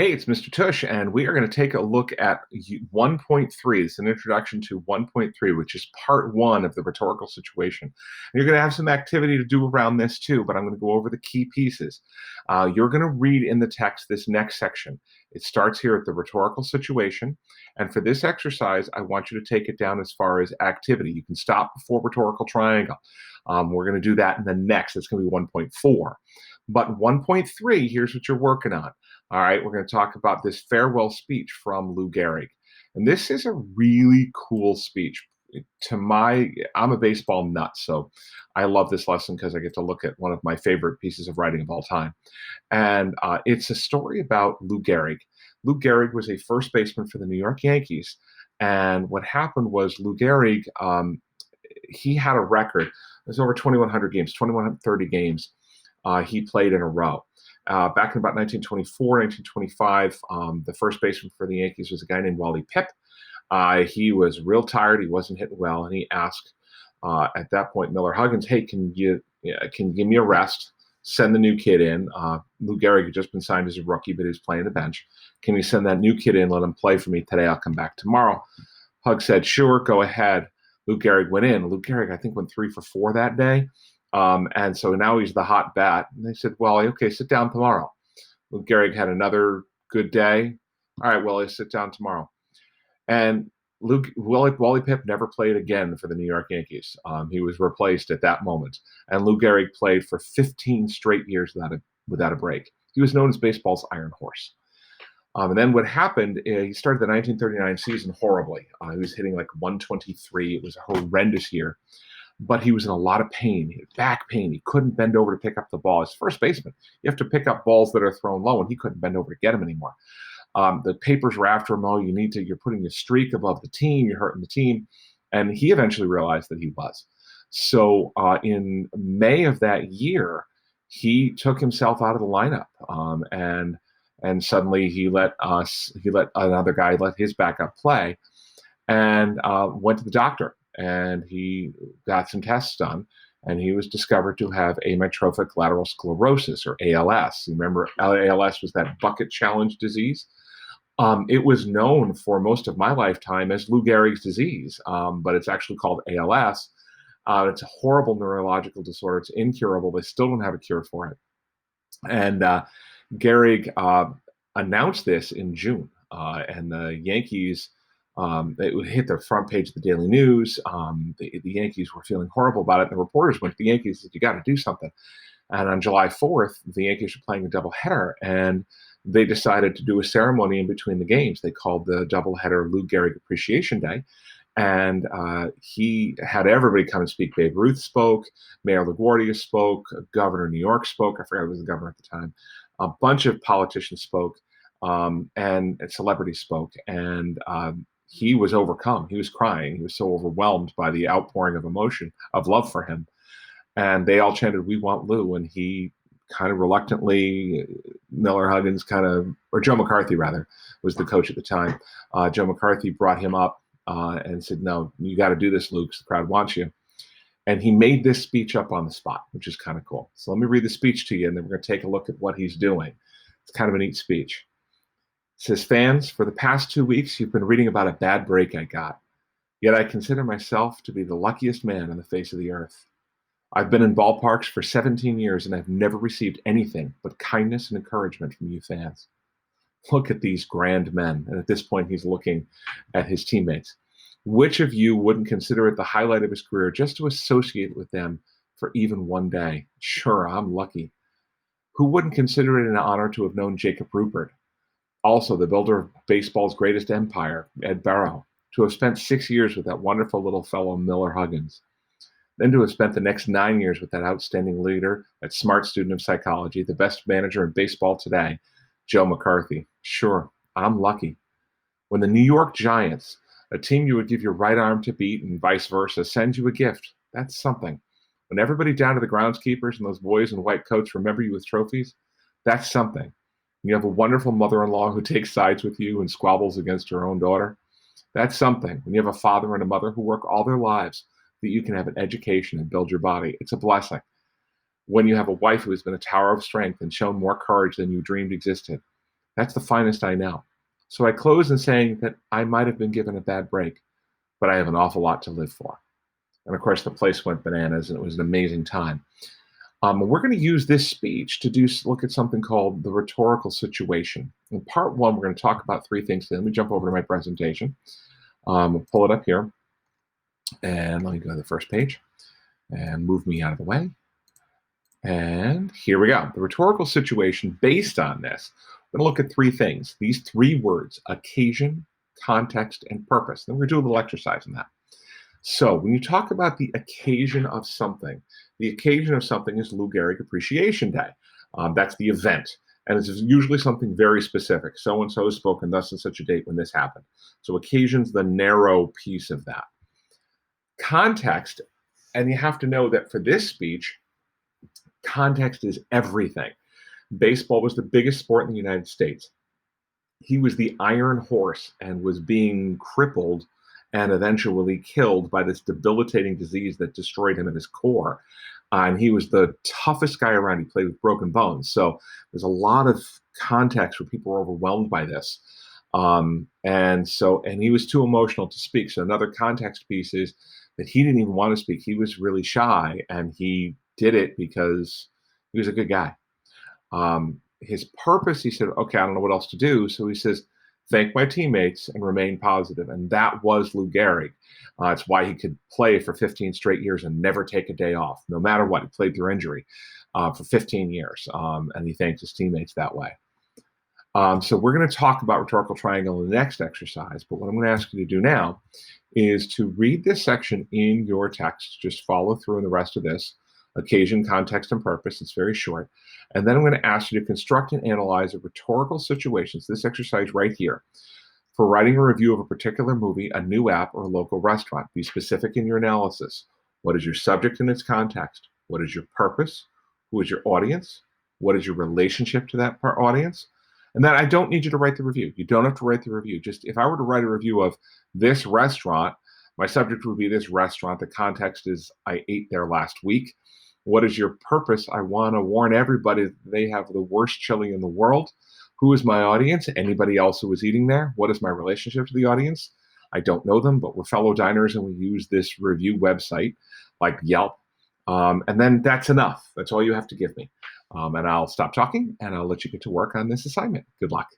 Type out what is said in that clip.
Hey, it's Mr. Tush, and we are going to take a look at 1.3. It's an introduction to 1.3, which is part one of the rhetorical situation. And you're going to have some activity to do around this too, but I'm going to go over the key pieces. You're going to read in the text this next section. It starts here at the rhetorical situation. And for this exercise, I want you to take it down as far as activity. You can stop before rhetorical triangle. We're going to do that in the next. It's going to be 1.4. But 1.3, here's what you're working on. All right, we're going to talk about this farewell speech from Lou Gehrig. And this is a really cool speech. I'm a baseball nut, so I love this lesson because I get to look at one of my favorite pieces of writing of all time. And it's a story about Lou Gehrig. Lou Gehrig was a first baseman for the New York Yankees. And what happened was Lou Gehrig, he had a record. It was over 2,100 games, 2,130 games he played in a row. Back in about 1924, 1925, the first baseman for the Yankees was a guy named Wally Pipp. He was real tired. He wasn't hitting well, and he asked at that point Miller Huggins, "Hey, can you give me a rest? Send the new kid in." Lou Gehrig had just been signed as a rookie, but he was playing the bench. "Can you send that new kid in? Let him play for me today. I'll come back tomorrow." Hug said, "Sure, go ahead." Lou Gehrig went in. Lou Gehrig, I think, went 3 for 4 that day. And so now he's the hot bat. And they said, "Well, okay, sit down tomorrow." Lou Gehrig had another good day. "All right, well, sit down tomorrow." And Wally Pipp never played again for the New York Yankees. He was replaced at that moment. And Lou Gehrig played for 15 straight years without a break. He was known as baseball's Iron Horse. And then what happened, he started the 1939 season horribly. He was hitting like 123. It was a horrendous year. But he was in a lot of pain. He had back pain. He couldn't bend over to pick up the ball. As first baseman, you have to pick up balls that are thrown low, and he couldn't bend over to get them anymore. The papers were after him. "Oh, you're putting a streak above the team. You're hurting the team." And he eventually realized that he was. So in May of that year, he took himself out of the lineup, and suddenly he let another guy let his backup play, and went to the doctor. And he got some tests done, and he was discovered to have amyotrophic lateral sclerosis, or ALS. You remember ALS was that bucket challenge disease? It was known for most of my lifetime as Lou Gehrig's disease, but it's actually called ALS. It's a horrible neurological disorder. It's incurable. They still don't have a cure for it. And Gehrig announced this in June, and the Yankees, it would hit the front page of the Daily News. The Yankees were feeling horrible about it. The reporters went to the Yankees and said, "You got to do something." And on July 4th, the Yankees were playing a doubleheader, and they decided to do a ceremony in between the games. They called the doubleheader Lou Gehrig Appreciation Day. And he had everybody come and speak. Babe Ruth spoke, Mayor LaGuardia spoke, Governor of New York spoke. I forgot who was the governor at the time. A bunch of politicians spoke, and celebrities spoke. And he was overcome. He was crying. He was so overwhelmed by the outpouring of emotion, of love for him. And they all chanted, "We want Lou." And he kind of reluctantly, or Joe McCarthy, rather, was the coach at the time. Joe McCarthy brought him up and said, "No, you got to do this, Lou, because the crowd wants you." And he made this speech up on the spot, which is kind of cool. So let me read the speech to you, and then we're going to take a look at what he's doing. It's kind of a neat speech. It says, "Fans, for the past 2 weeks, you've been reading about a bad break I got. Yet I consider myself to be the luckiest man on the face of the earth. I've been in ballparks for 17 years, and I've never received anything but kindness and encouragement from you fans. Look at these grand men." And at this point, he's looking at his teammates. "Which of you wouldn't consider it the highlight of his career just to associate with them for even one day? Sure, I'm lucky. Who wouldn't consider it an honor to have known Jacob Rupert, also the builder of baseball's greatest empire, Ed Barrow, to have spent 6 years with that wonderful little fellow Miller Huggins, then to have spent the next 9 years with that outstanding leader, that smart student of psychology, the best manager in baseball today, Joe McCarthy? Sure, I'm lucky. When the New York Giants, a team you would give your right arm to beat and vice versa, sends you a gift, that's something. When everybody down to the groundskeepers and those boys in white coats remember you with trophies, that's something. You have a wonderful mother-in-law who takes sides with you and squabbles against her own daughter, that's something. When you have a father and a mother who work all their lives that you can have an education and build your body, it's a blessing. When you have a wife who has been a tower of strength and shown more courage than you dreamed existed, That's the finest I know. So I close in saying that I might have been given a bad break, but I have an awful lot to live for. And of course, the place went bananas, and it was an amazing time. We're going to use this speech to look at something called the rhetorical situation. In part one, we're going to talk about three things. Let me jump over to my presentation. We'll pull it up here, and let me go to the first page and move me out of the way. And here we go. The rhetorical situation based on this, we're going to look at three things. These three words: occasion, context, and purpose. Then we're going to do a little exercise in that. So when you talk about the occasion of something, the occasion of something is Lou Gehrig Appreciation Day. That's the event. And it's usually something very specific. So-and-so spoke on thus and such a date when this happened. So occasion's the narrow piece of that. Context, and you have to know that for this speech, context is everything. Baseball was the biggest sport in the United States. He was the Iron Horse and was being crippled and eventually killed by this debilitating disease that destroyed him at his core. And he was the toughest guy around. He played with broken bones. So there's a lot of context where people were overwhelmed by this. And he was too emotional to speak. So another context piece is that he didn't even want to speak. He was really shy, and he did it because he was a good guy. His purpose, he said, okay, I don't know what else to do. So he says, thank my teammates and remain positive. And that was Lou Gehrig. It's why he could play for 15 straight years and never take a day off, no matter what. He played through injury for 15 years, and he thanked his teammates that way. So we're going to talk about rhetorical triangle in the next exercise, but what I'm going to ask you to do now is to read this section in your text. Just follow through in the rest of this. Occasion, context, and purpose. It's very short. And then I'm going to ask you to construct and analyze a rhetorical situations, this exercise right here, for writing a review of a particular movie, a new app, or a local restaurant. Be specific in your analysis. What is your subject and its context? What is your purpose? Who is your audience? What is your relationship to that audience? And then I don't need you to write the review. You don't have to write the review. Just if I were to write a review of this restaurant, my subject would be this restaurant. The context is I ate there last week. What is your purpose? I want to warn everybody that they have the worst chili in the world. Who is my audience? Anybody else who is eating there? What is my relationship to the audience? I don't know them, but we're fellow diners and we use this review website like Yelp. And then that's enough. That's all you have to give me. And I'll stop talking and I'll let you get to work on this assignment. Good luck.